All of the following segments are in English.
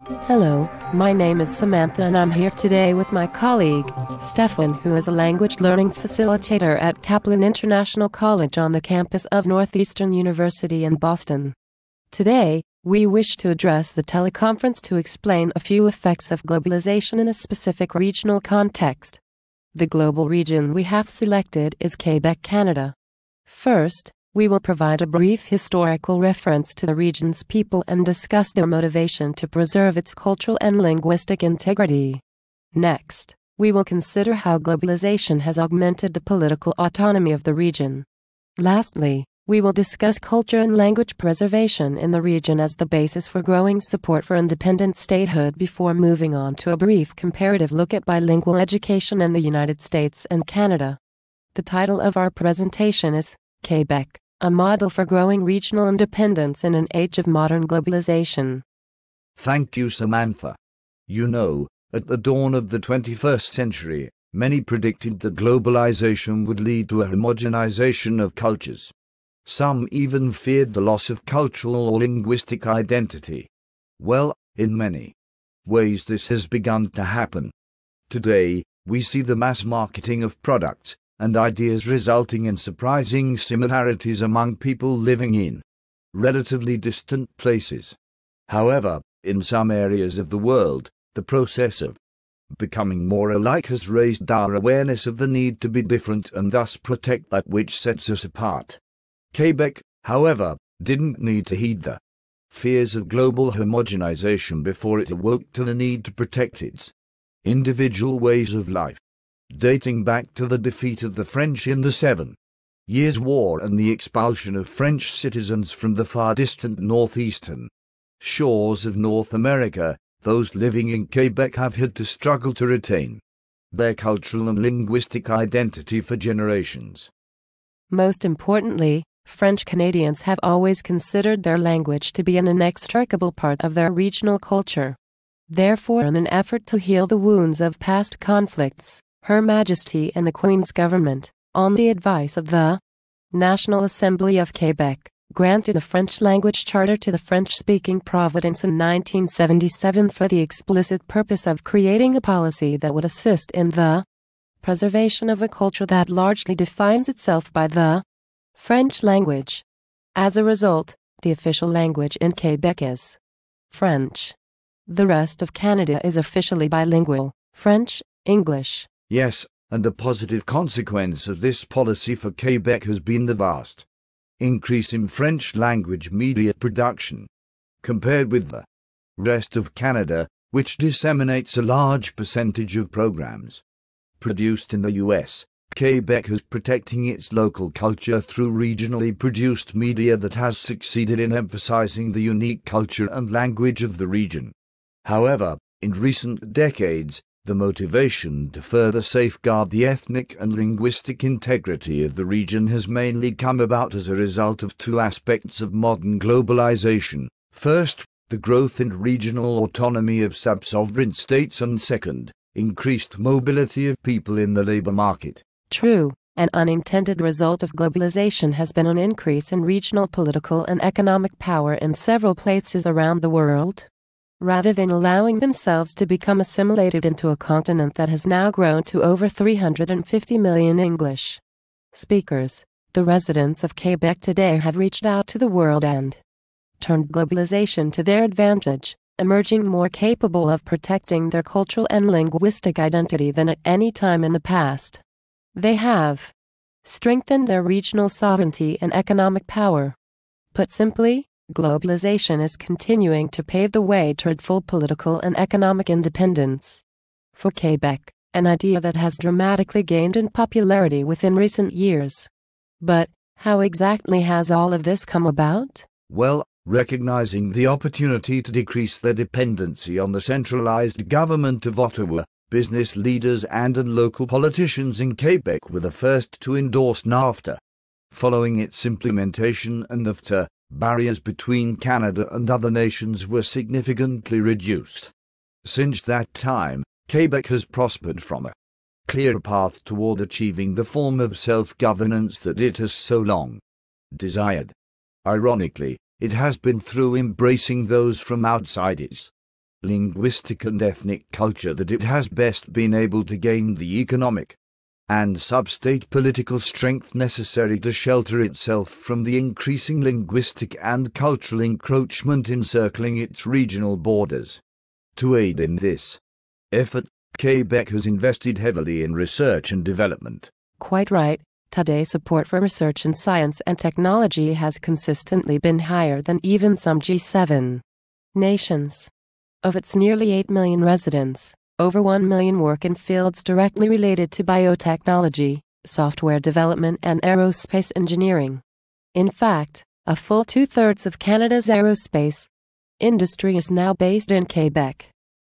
Hello, my name is Samantha and I'm here today with my colleague, Stefan, who is a language learning facilitator at Kaplan International College on the campus of Northeastern University in Boston. Today, we wish to address the teleconference to explain a few effects of globalization in a specific regional context. The global region we have selected is Quebec, Canada. First, we will provide a brief historical reference to the region's people and discuss their motivation to preserve its cultural and linguistic integrity. Next, we will consider how globalization has augmented the political autonomy of the region. Lastly, we will discuss culture and language preservation in the region as the basis for growing support for independent statehood before moving on to a brief comparative look at bilingual education in the United States and Canada. The title of our presentation is Quebec, a model for growing regional independence in an age of modern globalization. Thank you, Samantha. You know, at the dawn of the 21st century, many predicted that globalization would lead to a homogenization of cultures. Some even feared the loss of cultural or linguistic identity. Well, in many ways this has begun to happen. Today, we see the mass marketing of products and ideas resulting in surprising similarities among people living in relatively distant places. However, in some areas of the world, the process of becoming more alike has raised our awareness of the need to be different and thus protect that which sets us apart. Quebec, however, didn't need to heed the fears of global homogenization before it awoke to the need to protect its individual ways of life. Dating back to the defeat of the French in the 7 Years' War and the expulsion of French citizens from the far distant northeastern shores of North America, those living in Quebec have had to struggle to retain their cultural and linguistic identity for generations. Most importantly, French Canadians have always considered their language to be an inextricable part of their regional culture. Therefore, in an effort to heal the wounds of past conflicts, Her Majesty and the Queen's government, on the advice of the National Assembly of Quebec, granted a French language charter to the French-speaking province in 1977 for the explicit purpose of creating a policy that would assist in the preservation of a culture that largely defines itself by the French language. As a result, the official language in Quebec is French. The rest of Canada is officially bilingual, French, English. Yes, and a positive consequence of this policy for Quebec has been the vast increase in French language media production, compared with the rest of Canada, which disseminates a large percentage of programs produced in the US. Quebec is protecting its local culture through regionally produced media that has succeeded in emphasizing the unique culture and language of the region. However, in recent decades, the motivation to further safeguard the ethnic and linguistic integrity of the region has mainly come about as a result of two aspects of modern globalization. First, the growth in regional autonomy of sub-sovereign states, and second, increased mobility of people in the labor market. True, an unintended result of globalization has been an increase in regional political and economic power in several places around the world. Rather than allowing themselves to become assimilated into a continent that has now grown to over 350 million English speakers, the residents of Quebec today have reached out to the world and turned globalization to their advantage, emerging more capable of protecting their cultural and linguistic identity than at any time in the past. They have strengthened their regional sovereignty and economic power. Put simply, globalization is continuing to pave the way toward full political and economic independence. For Quebec, an idea that has dramatically gained in popularity within recent years. But how exactly has all of this come about? Well, recognizing the opportunity to decrease their dependency on the centralized government of Ottawa, business leaders and local politicians in Quebec were the first to endorse NAFTA. Following its implementation, NAFTA barriers between Canada and other nations were significantly reduced. Since that time, Quebec has prospered from a clear path toward achieving the form of self-governance that it has so long desired. Ironically, it has been through embracing those from outside its linguistic and ethnic culture that it has best been able to gain the economic and sub-state political strength necessary to shelter itself from the increasing linguistic and cultural encroachment encircling its regional borders. To aid in this effort, Quebec has invested heavily in research and development. Quite right. Today, support for research in science and technology has consistently been higher than even some G7 nations. Of its nearly 8 million residents, over 1 million work in fields directly related to biotechnology, software development and aerospace engineering. In fact, a full two-thirds of Canada's aerospace industry is now based in Quebec.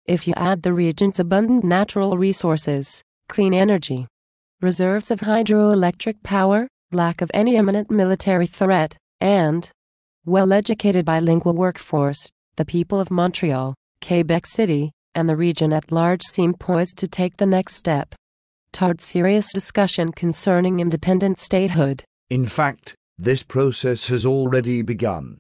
If you add the region's abundant natural resources, clean energy, reserves of hydroelectric power, lack of any imminent military threat, and well-educated bilingual workforce, the people of Montreal, Quebec City, and the region at large seem poised to take the next step toward serious discussion concerning independent statehood. In fact, this process has already begun.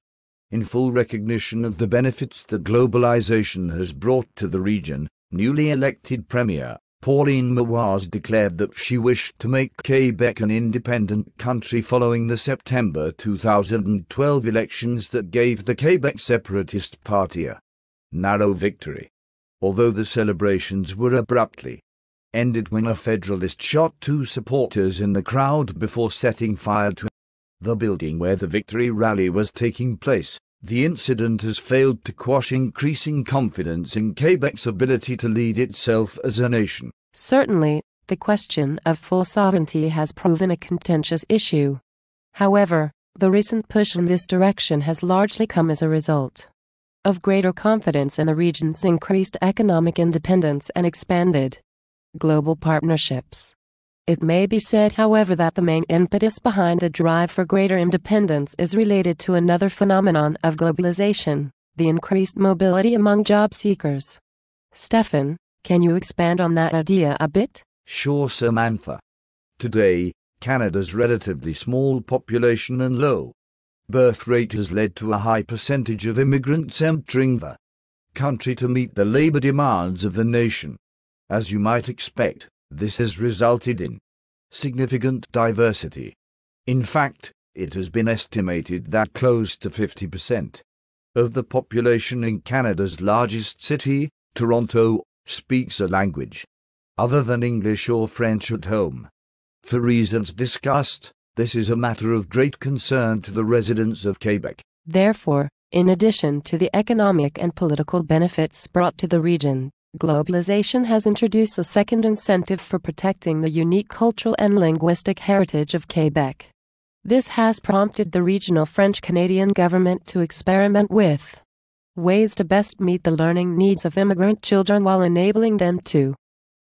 In full recognition of the benefits that globalization has brought to the region, newly elected Premier Pauline Marois declared that she wished to make Quebec an independent country following the September 2012 elections that gave the Quebec Separatist Party a narrow victory. Although the celebrations were abruptly ended when a Federalist shot two supporters in the crowd before setting fire to the building where the victory rally was taking place, the incident has failed to quash increasing confidence in Quebec's ability to lead itself as a nation. Certainly, the question of full sovereignty has proven a contentious issue. However, the recent push in this direction has largely come as a result of greater confidence in the region's increased economic independence and expanded global partnerships. It may be said, however, that the main impetus behind the drive for greater independence is related to another phenomenon of globalization, the increased mobility among job seekers. Stefan, can you expand on that idea a bit? Sure, Samantha. Today, Canada's relatively small population and low birth rate has led to a high percentage of immigrants entering the country to meet the labor demands of the nation. As you might expect, this has resulted in significant diversity. In fact, it has been estimated that close to 50% of the population in Canada's largest city, Toronto, speaks a language other than English or French at home. For reasons discussed, this is a matter of great concern to the residents of Quebec. Therefore, in addition to the economic and political benefits brought to the region, globalization has introduced a second incentive for protecting the unique cultural and linguistic heritage of Quebec. This has prompted the regional French-Canadian government to experiment with ways to best meet the learning needs of immigrant children while enabling them to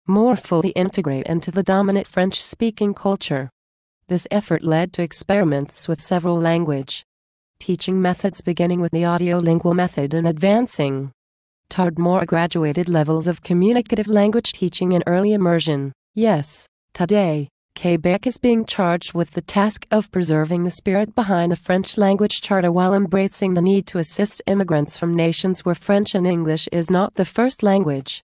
more fully integrate into the dominant French-speaking culture. This effort led to experiments with several language teaching methods, beginning with the audiolingual method and advancing toward more graduated levels of communicative language teaching and early immersion. Yes, today, Quebec is being charged with the task of preserving the spirit behind the French language charter while embracing the need to assist immigrants from nations where French and English is not the first language.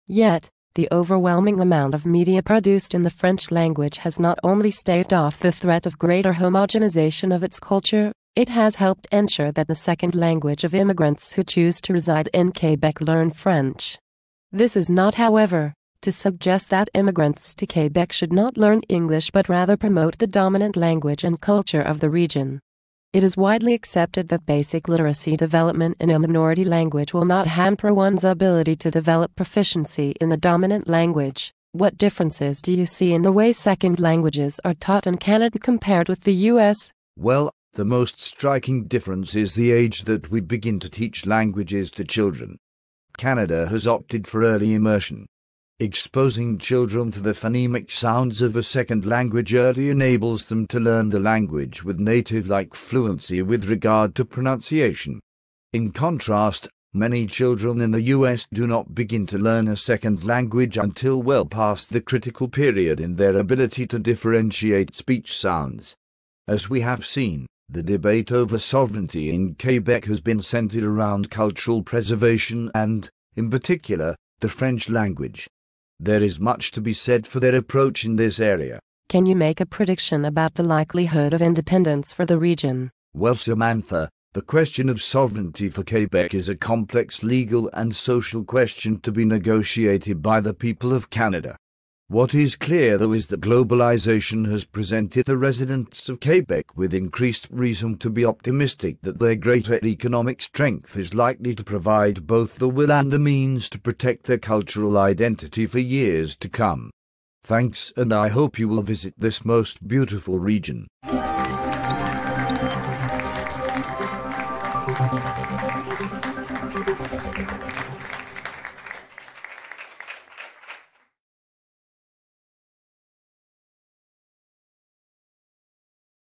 Yet, the overwhelming amount of media produced in the French language has not only staved off the threat of greater homogenization of its culture, it has helped ensure that the second language of immigrants who choose to reside in Quebec learn French. This is not, however, to suggest that immigrants to Quebec should not learn English but rather promote the dominant language and culture of the region. It is widely accepted that basic literacy development in a minority language will not hamper one's ability to develop proficiency in the dominant language. What differences do you see in the way second languages are taught in Canada compared with the US? Well, the most striking difference is the age that we begin to teach languages to children. Canada has opted for early immersion. Exposing children to the phonemic sounds of a second language early enables them to learn the language with native-like fluency with regard to pronunciation. In contrast, many children in the US do not begin to learn a second language until well past the critical period in their ability to differentiate speech sounds. As we have seen, the debate over sovereignty in Quebec has been centered around cultural preservation and in particular, the French language. There is much to be said for their approach in this area. Can you make a prediction about the likelihood of independence for the region? Well, Samantha, the question of sovereignty for Quebec is a complex legal and social question to be negotiated by the people of Canada. What is clear, though, is that globalization has presented the residents of Quebec with increased reason to be optimistic that their greater economic strength is likely to provide both the will and the means to protect their cultural identity for years to come. Thanks, and I hope you will visit this most beautiful region.